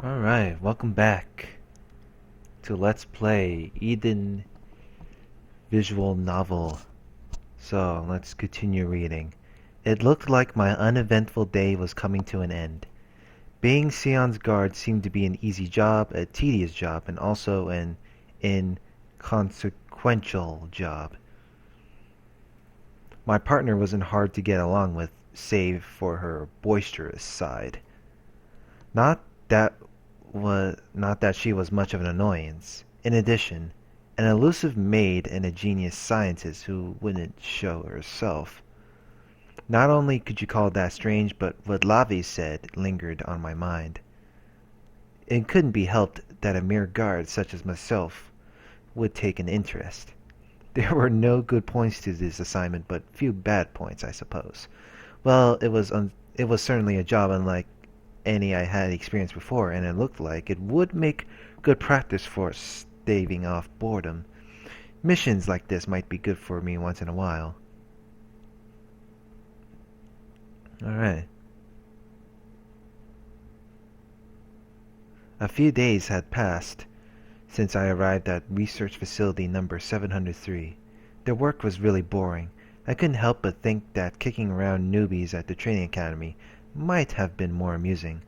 Alright, welcome back to Let's Play Eden Visual Novel. So, let's continue reading. It looked like my uneventful day was coming to an end. Being Sion's guard seemed to be an easy job, a tedious job, and also an inconsequential job. My partner wasn't hard to get along with, save for her boisterous side. Not that not that she was much of an annoyance. In addition, an elusive maid and a genius scientist who wouldn't show herself. Not only could you call that strange, but what Lavi said lingered on my mind. It couldn't be helped that a mere guard such as myself would take an interest. There were no good points to this assignment, but few bad points, I suppose. Well, it was certainly a job unlike any I had experienced before, and it looked like it would make good practice for staving off boredom. Missions like this might be good for me once in a while. Alright. A few days had passed since I arrived at Research Facility number 703. The work was really boring. I couldn't help but think that kicking around newbies at the training academy might have been more amusing.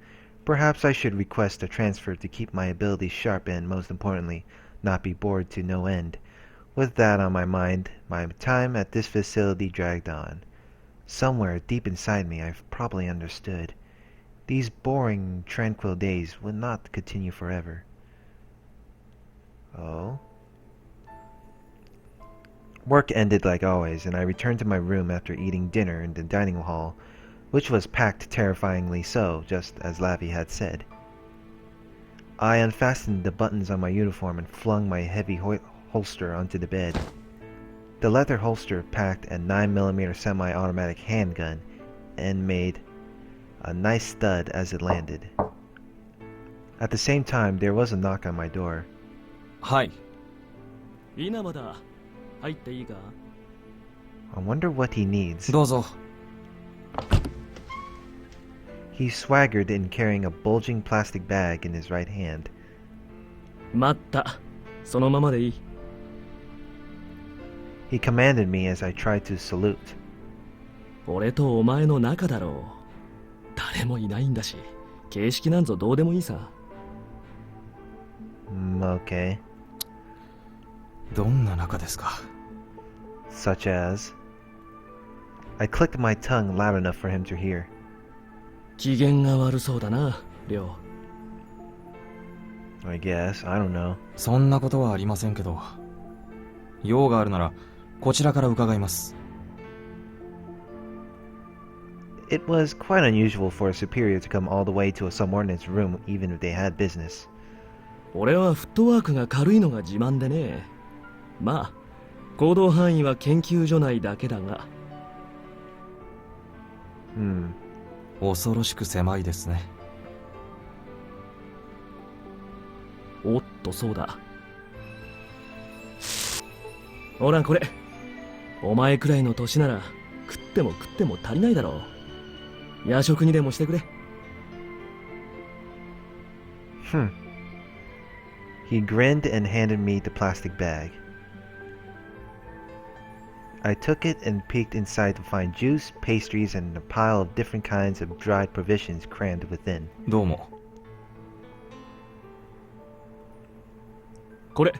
Perhaps I should request a transfer to keep my abilities sharp and, most importantly, not be bored to no end. With that on my mind, my time at this facility dragged on. Somewhere deep inside me I probably understood. These boring, tranquil days would not continue forever. Oh? Work ended like always, and I returned to my room after eating dinner in the dining hall, which was packed terrifyingly so, just as Lavi had said. I unfastened the buttons on my uniform and flung my heavy holster onto the bed. The leather holster packed a 9mm semi-automatic handgun and made a nice stud as it landed. At the same time, there was a knock on my door. はい。稲葉だ。入っていいか I wonder what he needs. どうぞ。He swaggered in carrying a bulging plastic bag in his right hand. 待った。そのままでいい。He commanded me as I tried to salute. 俺とお前の仲だろう。誰もいないんだし、形式なんぞどうでもいいさ。Okay. どんな仲ですか Such as... I clicked my tongue loud enough for him to hear. 機嫌が悪そうだな、りょう。I guess. I don't know. そんなことはありませんけど、用があるならこちらから伺います。It was quite unusual for a superior to come all the way to a subordinate's room even if they had business. 俺はフットワークが軽いのが自慢でね。まあ、行動範囲は研究所内だけだが。恐ろしく狭いですね。おっとそうだ。ほらこれ、お前くらいの年なら食っても足りないだろう。夜食にでもしてくれ。He grinned and handed me the plastic bag. I took it and peeked inside to find juice, pastries, and a pile of different kinds of dried provisions crammed within. どうも。これ、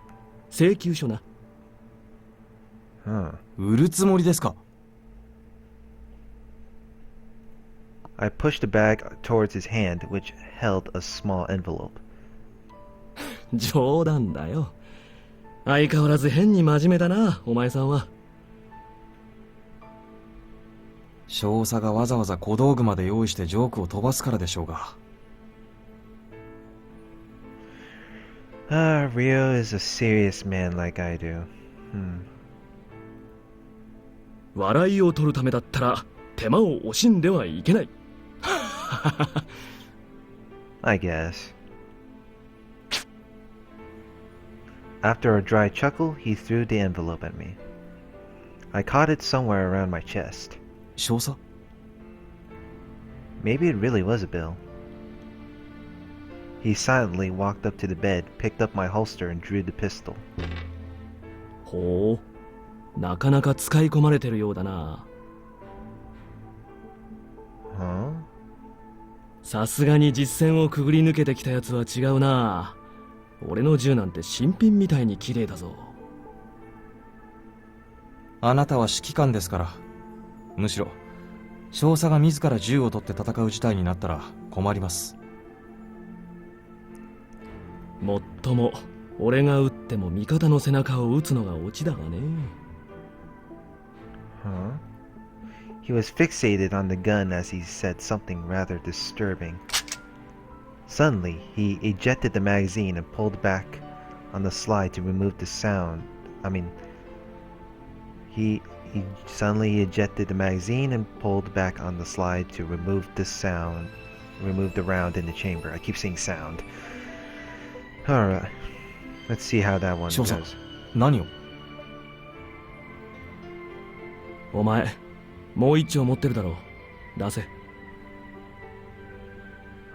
請求書な。売るつもりですか I pushed the bag towards his hand, which held a small envelope. 冗談だよ。相変わらず変に真面目だな、お前さんは。少佐がわざわざ小道具まで用意してジョークを飛ばすからでしょうが。Rio is a serious man like I do. 笑いを取るためだったら手間を惜しんではいけない。I guess. After a dry chuckle, he threw the envelope at me. I caught it somewhere around my chest. 少佐 Maybe it really was a bill. He silently walked up to the bed, picked up my holster, and drew the pistol. ほう、なかなか使い込まれてるようだな。Huh? さすがに実戦をくぐり抜けてきたやつは違うな。俺の銃なんて新品みたいに綺麗だぞ。あなたは指揮官ですから。むしろ少佐が自ら銃を取って戦う事態になったら困ります。もっとも俺が撃っても味方の背中を撃つのがオチだがね。Huh? He was fixated on the gun as he said something rather disturbing. Suddenly, he ejected the magazine and pulled back on the slide to remove the sound. He suddenly ejected the magazine and pulled back on the slide to remove the round in the chamber. I keep saying sound. Alright. Let's see how that one 少佐、 goes. 何を？お前、もう一丁持ってるだろう。出せ。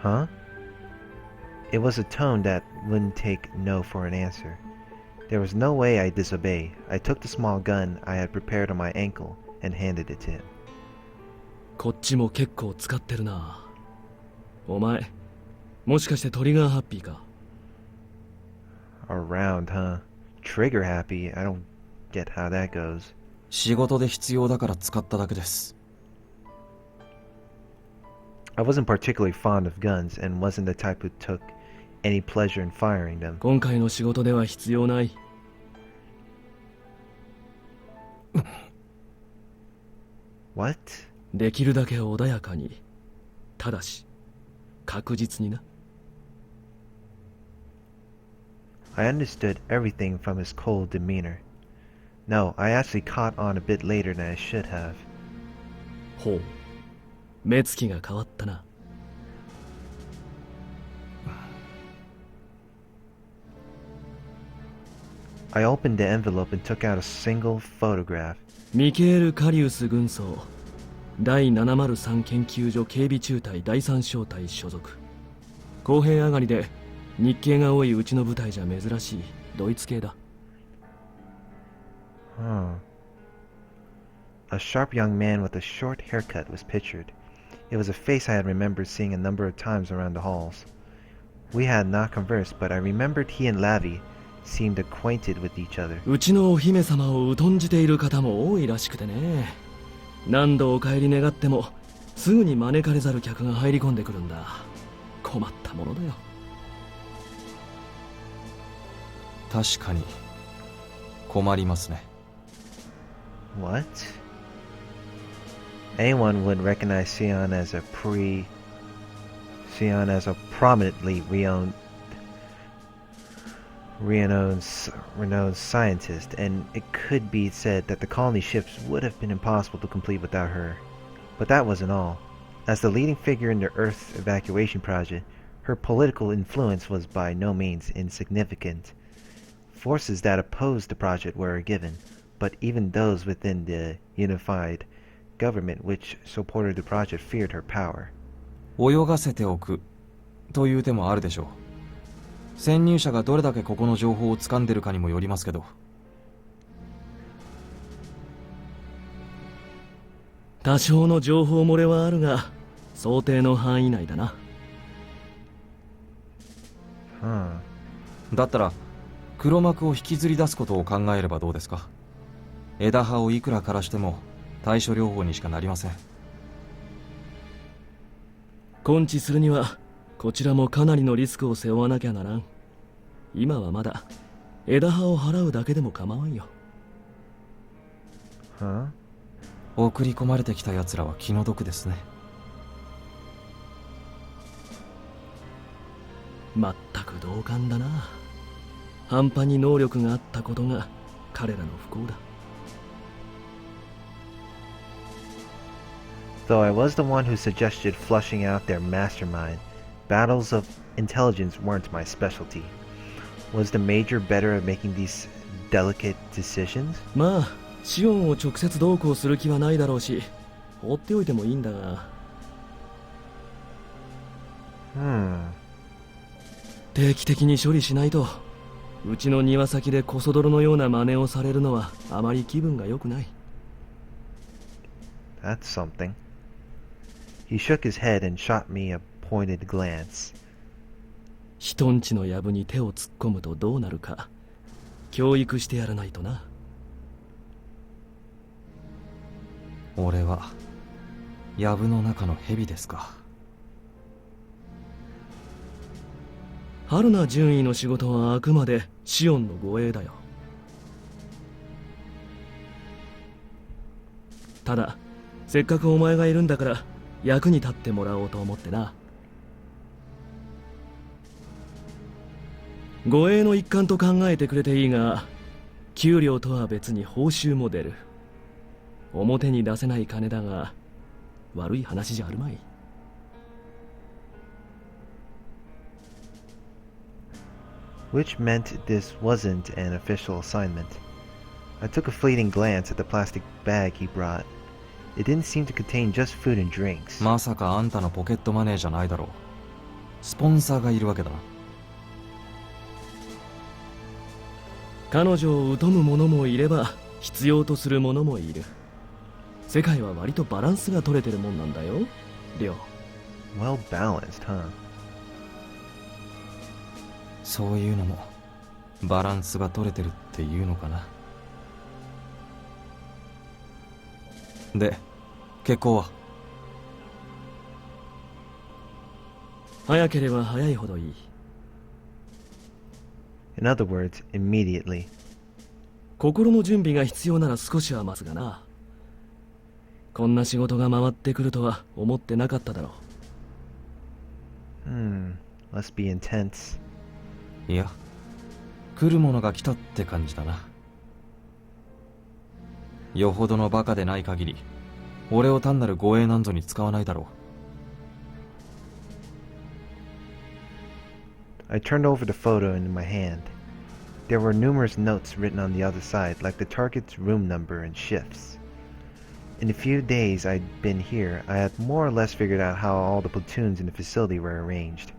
Huh? It was a tone that wouldn't take no for an answer. There was no way I'd disobey. I took the small gun I had prepared on my ankle and handed it to him. こっちも結構使ってるな。お前、もしかしてトリガーハッピーか？ Around, huh? Trigger happy? I don't get how that goes. 仕事で必要だから使っただけです。I wasn't particularly fond of guns and wasn't the type who took any pleasure in firing them. 今回の仕事では必要ない。What? できるだけ穏やかに。ただし、確実にな。I understood everything from his cold demeanor. No, I actually caught on a bit later than I should have. ほう。目つきが変わったな。I opened the envelope and took out a single photograph. ミケール・カリウス軍曹。第703研究所警備中隊第3小隊所属。公平上がりで日系が多いうちの部隊じゃ珍しいドイツ系だ。Huh. A sharp young man with a short haircut was pictured. It was a face I had remembered seeing a number of times around the halls. We had not conversed, but I remembered he and Lavi seemed acquainted with each other. うちのお姫様を疎んじている方も多いらしくてね。何度お帰り願ってもすぐに招かれざる客が入り込んでくるんだ。困ったものだよ。確かに困りますね。What? Anyone would recognize Sion as a prominently renowned scientist, and it could be said that the colony ships would have been impossible to complete without her. But that wasn't all. As the leading figure in the Earth evacuation project, her political influence was by no means insignificant. Forces that opposed the project were given, but even those within the unified government which supported the project feared her power. 泳がせておくという手もあるでしょう。潜入者がどれだけここの情報を掴んでるかにもよりますけど。多少の情報漏れはあるが想定の範囲内だな。だったら黒幕を引きずり出すことを考えればどうですか。枝葉をいくら枯らしても対処療法にしかなりません。根治するにはこちらもかなりのリスクを背負わなきゃならん。今はまだ枝葉を払うだけでも構わんよ。送り込まれてきた奴らは気の毒ですね。まったく同感だな。半端に能力があったことが彼らの不幸だ。Though I was the one who suggested flushing out their mastermind, battles of intelligence weren't my specialty. Was the Major better at making these delicate decisions? まあ、シオンを直接同行する気はないだろうし、放っておいてもいいんだが。定期的に処理しないと、うちの庭先でコソ泥のような真似をされるのはあまり気分が良くない。That's something. He shook his head and shot me a pointed glance. 人んちの藪に手を突っ込むとどうなるか、教育してやらないとな。俺は藪の中の蛇ですか。春名獣医の仕事はあくまでシオンの護衛だよ。ただせっかくお前がいるんだから役に立ってもらおうと思ってな。護衛の一環と考えてくれていいが、給料とは別に報酬も出る。表に出せない金だが、悪い話じゃあるまい。Which meant this wasn't an official assignment. I took a fleeting glance at the plastic bag he brought. It didn't seem to contain just food and drinks. まさかあんたのポケットマネーじゃないだろう。スポンサーがいるわけだな。彼女を疎む者もいれば必要とする者もいる。世界は割とバランスが取れてるもんなんだよ、リョウ。 Well balanced, huh? そういうのもバランスが取れてるっていうのかな。で、結婚は？早ければ早いほどいい。In other words, immediately. 心の準備が必要なら少しは待つがな。こんな仕事が回ってくるとは思ってなかっただろう。Must be intense. いや、来るものが来たって感じだな。よほどのバカでない限り、俺を単なる護衛なんぞに使わないだろう。I turned over the photo in my hand. There were numerous notes written on the other side, like the target's room number and shifts. In the few days I'd been here, I had more or less figured out how all the platoons in the facility were arranged.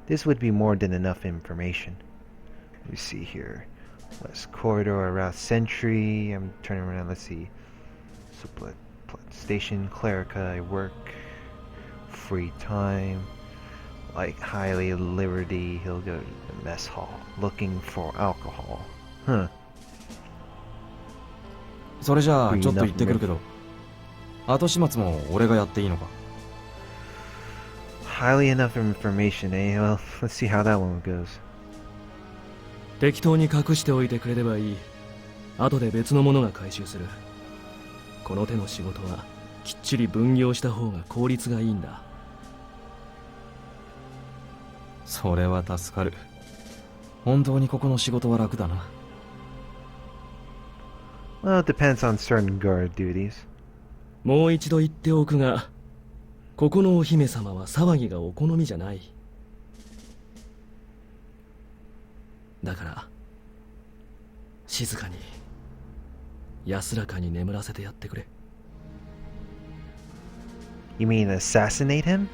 This would be more than enough information. Let me see here. West Corridor, around Sentry. I'm turning around, let's see. Station, Clerica, I work. Free time. Like highly Liberty, he'll go to the mess hall. Looking for alcohol. Huh. それじゃあちょっと言ってくるけど、後始末も俺がやっていいのか？ Highly enough information, eh? Well, let's see how that one goes. 適当に隠しておいてくれればいい。後で別のものが回収する。この手の仕事はきっちり分業した方が効率がいいんだ。それは助かる。本当にここの仕事は楽だな。Well, it depends on certain guard duties. もう一度言っておくが、ここのお姫様は騒ぎがお好みじゃない。だから静かに安らかに眠らせてやってくれ。 You mean assassinate him?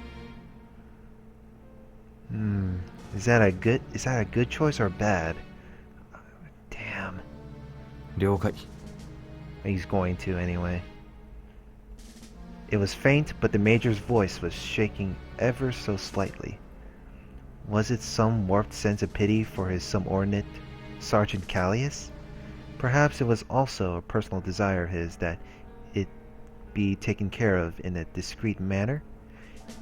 Is that a good choice or bad? Damn. 了解。 He's going to anyway. It was faint, but the Major's voice was shaking ever so slightly. Was it some warped sense of pity for his subordinate, Sergeant Callius? Perhaps it was also a personal desire of his that it be taken care of in a discreet manner?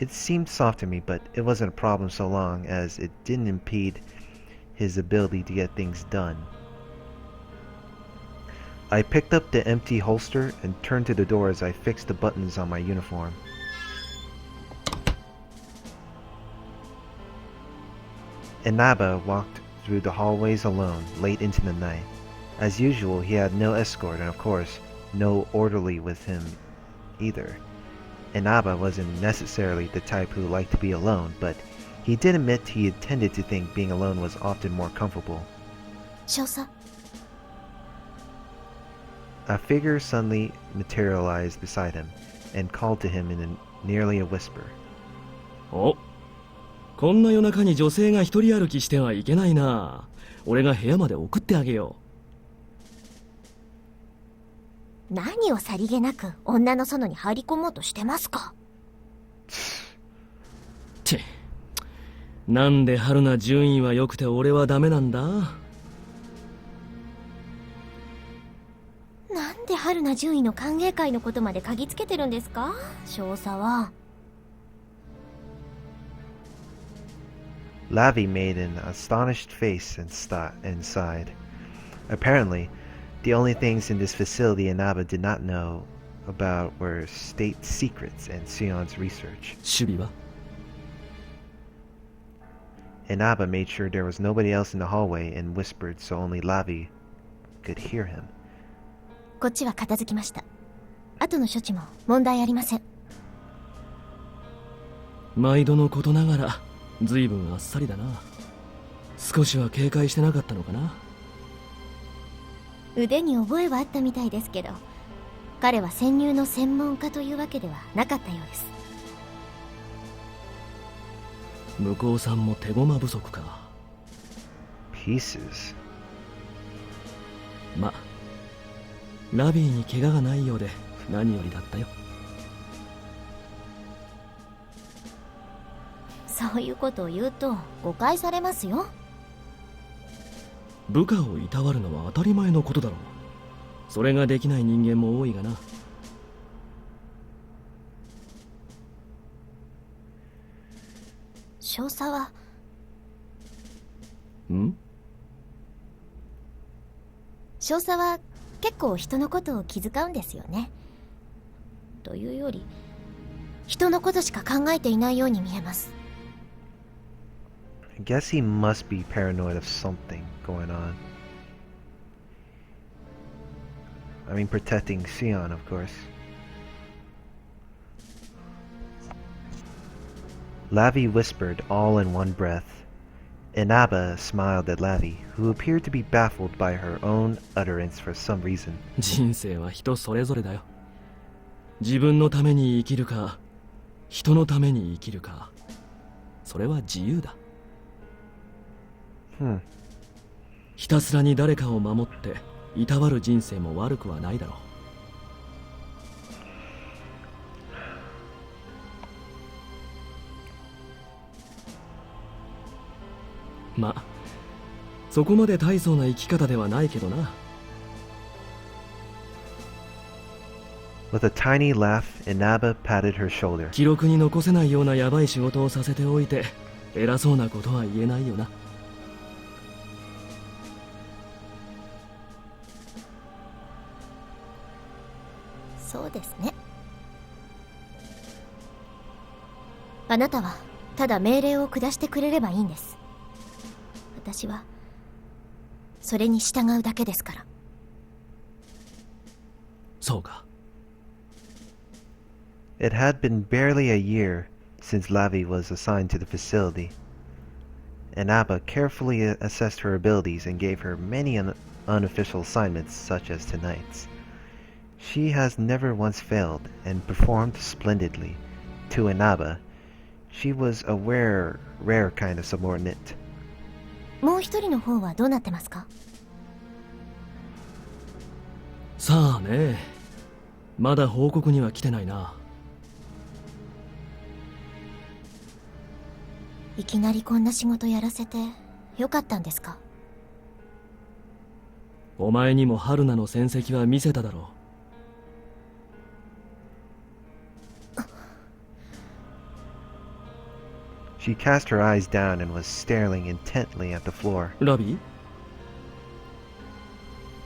It seemed soft to me, but it wasn't a problem so long as it didn't impede his ability to get things done. I picked up the empty holster and turned to the door as I fixed the buttons on my uniform. Inaba walked through the hallways alone late into the night. As usual, he had no escort and, of course, no orderly with him either. Inaba wasn't necessarily the type who liked to be alone, but he did admit he tended to think being alone was often more comfortable. 少佐、 A figure suddenly materialized beside him and called to him in nearly a whisper. お、こんな夜中に女性が一人歩きしてはいけないな。俺が部屋まで送ってあげよ何をさりげなく女の園に入り込もうとしてますか。う。チッ、なんで春菜順位は良くて俺はダメなんだ。なんで春菜獣医の歓迎会のことまで嗅ぎつけてるんですか、少佐は。Lavi made an astonished face and sighed. Apparently, the only things in this facility Inaba did not know about were state secrets and Sion's research. 守備は Inaba made sure there was nobody else in the hallway and whispered so only Lavi could hear him. こっちは片付きました。後の処置も問題ありません。毎度のことながら随分あっさりだな。少しは警戒してなかったのかな。腕に覚えはあったみたいですけど、彼は潜入の専門家というわけではなかったようです。向こうさんも手駒不足か。 Pieces. ま、ラビーに怪我がないようで何よりだったよ。そういうことを言うと誤解されますよ。部下をいたわるのは当たり前のことだろう。それができない人間も多いがな。少佐はん？少佐は結構人のことを気遣うんですよね。というより人のことしか考えていないように見えます。I guess he must be paranoid of something going on. I mean, protecting Sion, of course. Lavi whispered all in one breath. Inaba smiled at Lavi, who appeared to be baffled by her own utterance for some reason. 人生は人それぞれだよ。自分のために生きるか、人のために生きるか、それは自由だ。ひたすらに誰かを守っていたわる人生も悪くはないだろう。ま、そこまで大層な生き方ではないけどな。With a tiny laugh, Inaba patted her shoulder. 記録に残せないようなヤバい仕事をさせておいて偉そうなことは言えないよな。そうですね。あなたはただ命令を下してくれればいいんです。私はそれに従うだけですから。そうか。It had been barely a year since Lavi was assigned to the facility. Inaba carefully assessed her abilities and gave her many unofficial assignments such as tonight's. She has never once failed and performed splendidly. To Inaba, she was a rare kind of subordinate. もう一人の方はどうなってますか？さあね、まだ報告には来てないな。いきなりこんな仕事やらせてよかったんですか？お前にも春菜の戦績は見せただろう。She cast her eyes down and was staring intently at the floor. ラビー？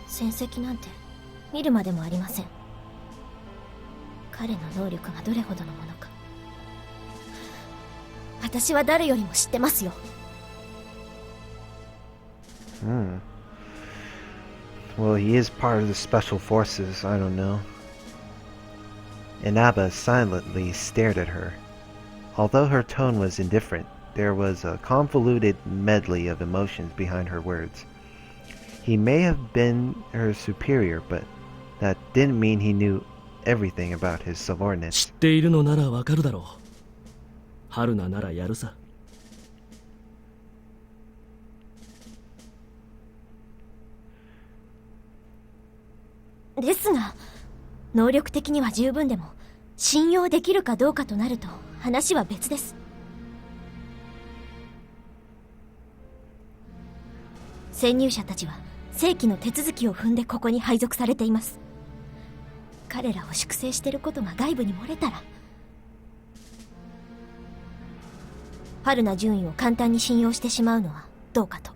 戦績なんて見るまでもありません。彼の能力がどれほどのものか、私は誰よりも知ってますよ。Well, he is part of the special forces, I don't know. Inaba silently stared at her. Although her tone was indifferent, there was a convoluted medley of emotions behind her words. He may have been her superior, but that didn't mean he knew everything about his 知 subordinates. っているのならわかるだろう。春菜ならやるさ。ですが、能力的には十分でも信用できるかどうかとなると話は別です。潜入者たちは正規の手続きを踏んでここに配属されています。彼らを粛清してることが外部に漏れたら、春菜順位を簡単に信用してしまうのはどうかと。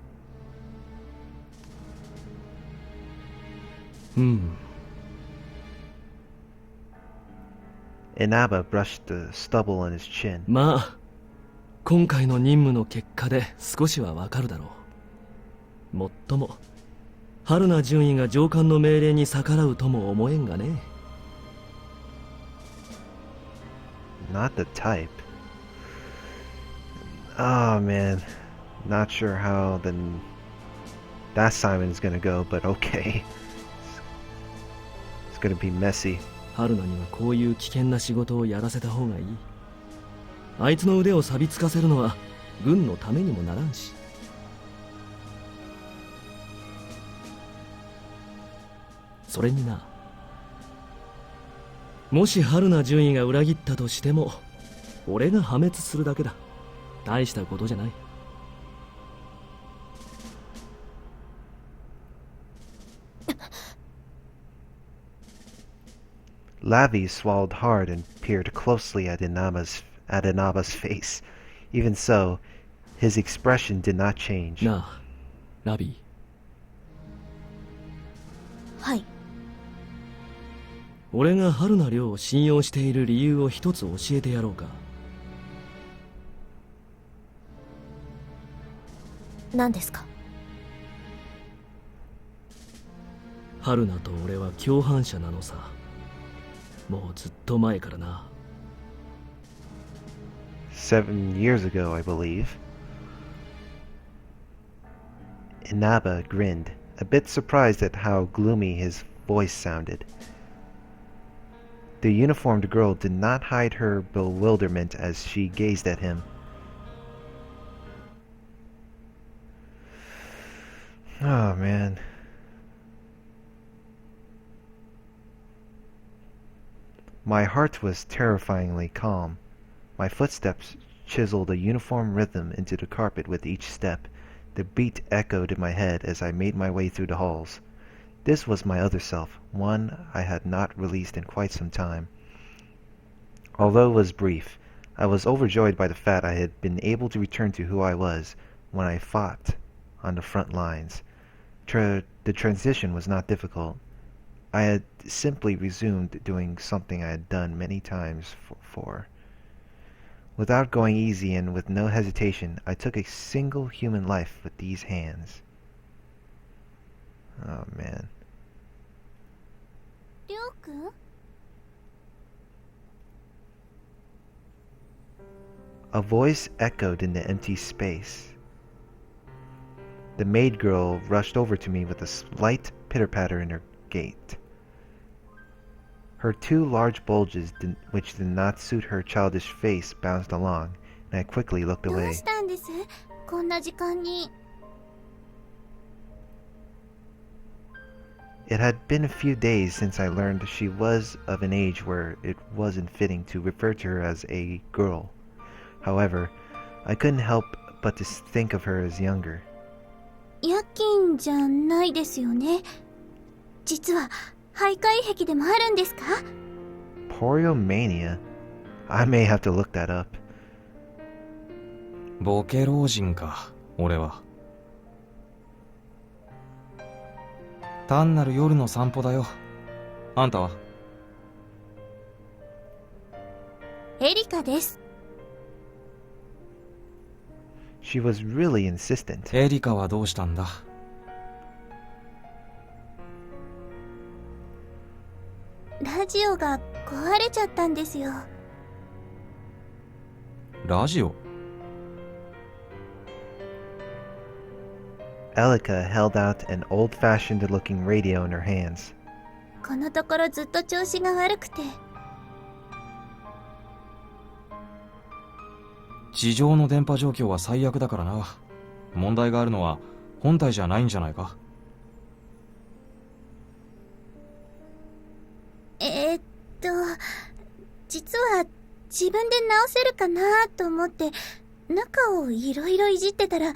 Inaba brushed the stubble on his chin. まあ今回の任務の結果で少しはわかるだろう。もっとも春名順位が上官の命令に逆らうとも思えんがね。Not the type. Oh man, not sure how that Simon's gonna go, but okay. It's gonna be messy. 春菜にはこういう危険な仕事をやらせた方がいい。あいつの腕を錆びつかせるのは軍のためにもならんし。それにな、もし春名順位が裏切ったとしても俺が破滅するだけだ。大したことじゃない。Lavi swallowed hard and peered closely at Inaba's face. Even so, his expression did not change. なあ、ラビー。はい。俺が春名亮を信用している理由を一つ教えてやろうか。何ですか？春名と俺は共犯者なのさ。もうずっと前からな。7 years ago, I believe. Inaba grinned, a bit surprised at how gloomy his voice sounded. The uniformed girl did not hide her bewilderment as she gazed at him. Oh, man. My heart was terrifyingly calm. My footsteps chiseled a uniform rhythm into the carpet with each step. The beat echoed in my head as I made my way through the halls. This was my other self, one I had not released in quite some time. Although it was brief, I was overjoyed by the fact I had been able to return to who I was when I fought on the front lines. The transition was not difficult. I had simply resumed doing something I had done many times before. Without going easy and with no hesitation, I took a single human life with these hands. Oh, man. りょうくん？ A voice echoed in the empty space. The maid girl rushed over to me with a slight pitter-patter in her gait. Her two large bulges, which did not suit her childish face, bounced along, and I quickly looked どう away. したんです？こんな時間に。 It had been a few days since I learned she was of an age where it wasn't fitting to refer to her as a girl. However, I couldn't help but to think of her as younger. 夜勤じゃないですよね。実は徘徊壁でもあるんですか？ Poriomania? I may have to look that up. ボケ老人か、俺は。単なる夜の散歩だよ。あんたは？エリカです。 She was really insistent. エリカはどうしたんだ？ラジオが壊れちゃったんですよ。ラジオ？ Elika held out an old-fashioned-looking radio in her hands. このところずっと調子が悪くて。地上の電波状況は最悪だからな。問題があるのは本体じゃないんじゃないか。実は自分で直せるかなと思って中をいろいろいじってたら、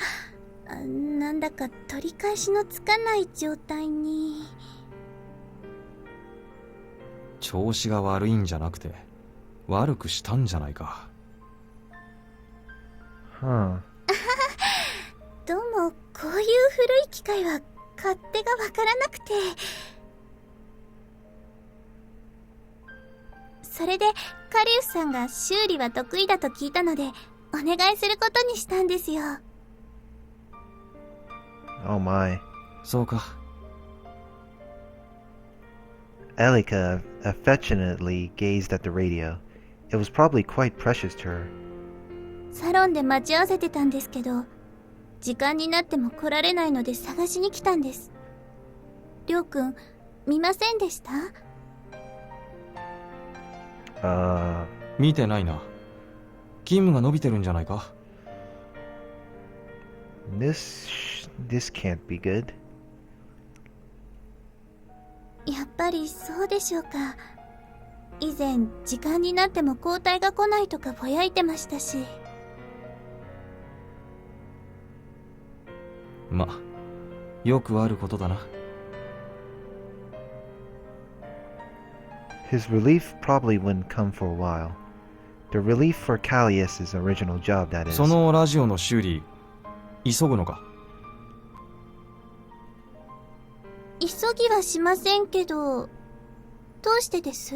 なんだか取り返しのつかない状態に。調子が悪いんじゃなくて悪くしたんじゃないか。Huh. どうもこういう古い機械は勝手がわからなくて。それでカリウスさんが修理は得意だと聞いたのでお願いすることにしたんですよ。Oh my. そうか。Elika affectionately gazed at the radio. It was probably quite precious to her. サロンで待ち合わせてたんですけど、時間になっても来られないので探しに来たんです。りょうくん、見ませんでした？見てないな。勤務が伸びてるんじゃないか。This can't be good. やっぱりそうでしょうか。以前時間になっても交代が来ないとかぼやいてましたし。ま、よくあることだな。His relief probably wouldn't come for a while. The relief for Callius's original job, that is. そのラジオの修理急ぐのか。急ぎはしませんけど、どうしてです？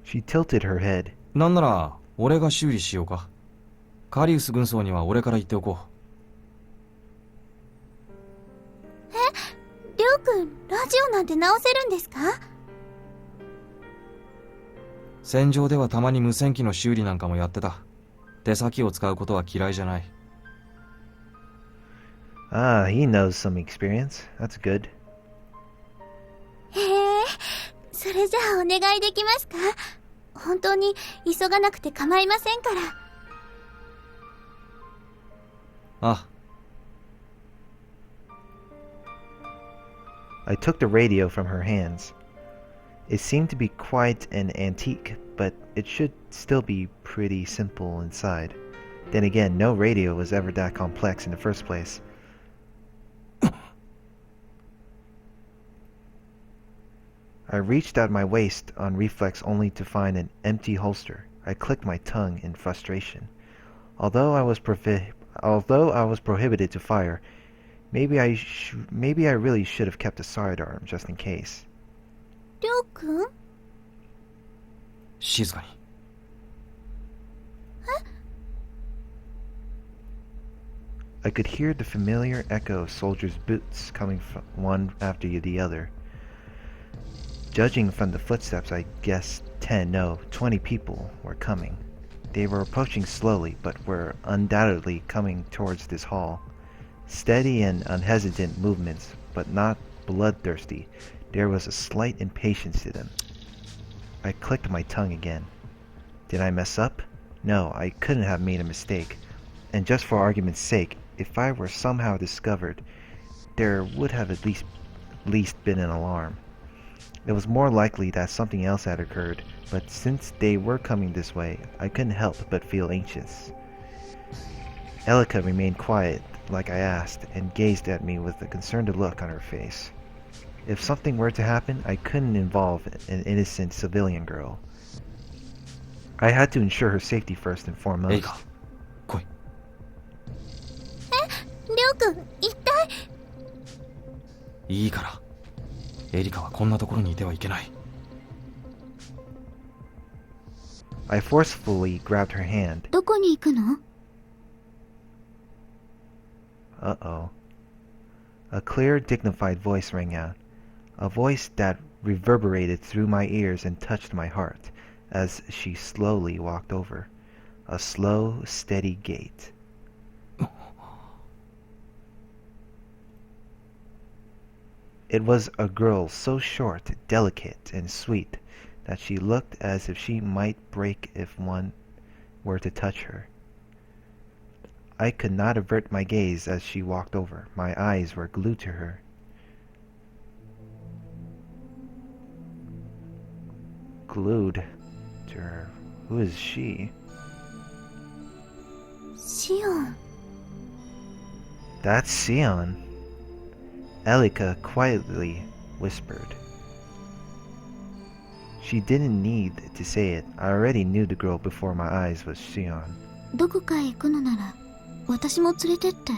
She tilted her head. なんなら俺が修理しようか。カリウス軍曹には俺から言っておこう。りょうくん、ラジオなんて直せるんですか？戦場ではたまに無線機の修理なんかもやってた。手先を使うことは嫌いじゃない。Ah, he knows some experience. That's good. へえ、それじゃあお願いできますか？本当に急がなくて構いませんから。あ、I took the radio from her hands. It seemed to be quite an antique, but it should still be pretty simple inside. Then again, no radio was ever that complex in the first place. I reached at my waist on reflex only to find an empty holster. I clicked my tongue in frustration. Although I was prohibited to fire, maybe I really should have kept a sidearm just in case. りょうくん？静かに。I could hear the familiar echo of soldiers' boots coming from one after the other. Judging from the footsteps, I guessed 10, no, 20 people were coming. They were approaching slowly, but were undoubtedly coming towards this hall. Steady and unhesitant movements, but not bloodthirsty. There was a slight impatience to them. I clicked my tongue again. Did I mess up? No, I couldn't have made a mistake. And just for argument's sake, if I were somehow discovered, there would have at least been an alarm. It was more likely that something else had occurred, but since they were coming this way, I couldn't help but feel anxious. Elika remained quiet, like I asked, and gazed at me with a concerned look on her face. If something were to happen, I couldn't involve an innocent civilian girl. I had to ensure her safety first and foremost. エイカ、来い。りょうくん、一体。いいから。エリカはこんなところにいてはいけない。I forcefully grabbed her hand. どこに行くの？ Uh-oh. A clear, dignified voice rang out. A voice that reverberated through my ears and touched my heart as she slowly walked over. A slow, steady gait. It was a girl so short, delicate, and sweet that she looked as if she might break if one were to touch her. I could not avert my gaze as she walked over. My eyes were glued to her. glued to her. Who is she? シオン。 That's Sion. Elika quietly whispered. She didn't need to say it. I already knew the girl before my eyes was Sion. どこかへ行くのなら私も連れてって。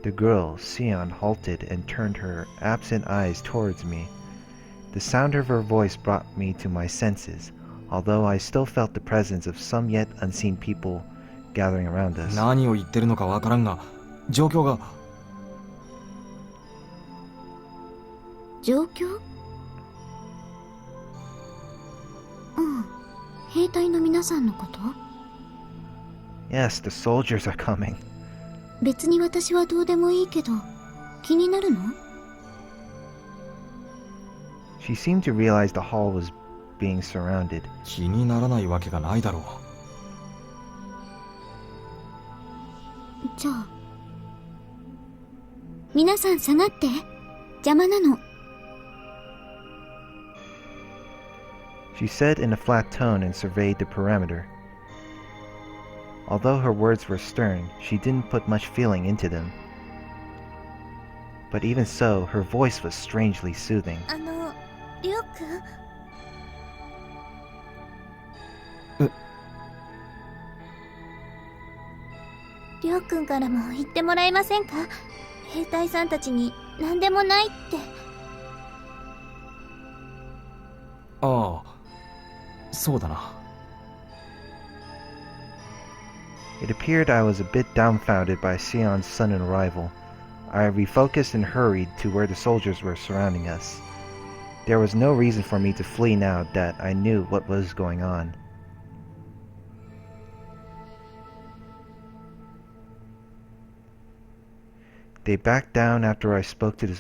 The girl, Sion, halted and turned her absent eyes towards me. The sound of her voice brought me to my senses, although I still felt the presence of some yet unseen people gathering around us. 何を言ってるのかわからんが、状況が。状況？うん。兵隊の皆さんのこと？ Yes, the soldiers are coming. 別に私はどうでもいいけど、気になるの？ She seemed to realize the hall was being surrounded. 気にならないわけがないだろう。じゃあ、皆さん下がって。邪魔なの。 She said in a flat tone and surveyed the perimeter. Although her words were stern, she didn't put much feeling into them. But even so, her voice was strangely soothing. りょうくん？りょうくんからも言ってもらえませんか？兵隊さんたちに何でもないって。ああ、そうだな。It appeared I was a bit dumbfounded by Sion's sudden arrival. I refocused and hurried to where the soldiers were surrounding us. There was no reason for me to flee now that I knew what was going on. They backed down after I spoke to the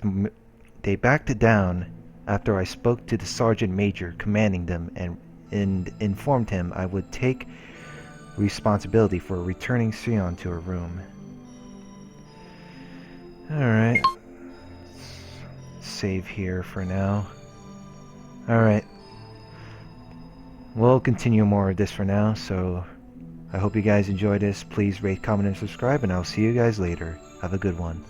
sergeant major commanding them and informed him I would take responsibility for returning Sion to her room. Alright. Save here for now. Alright. We'll continue more of this for now, so I hope you guys enjoyed this. Please rate, comment, and subscribe, and I'll see you guys later. Have a good one.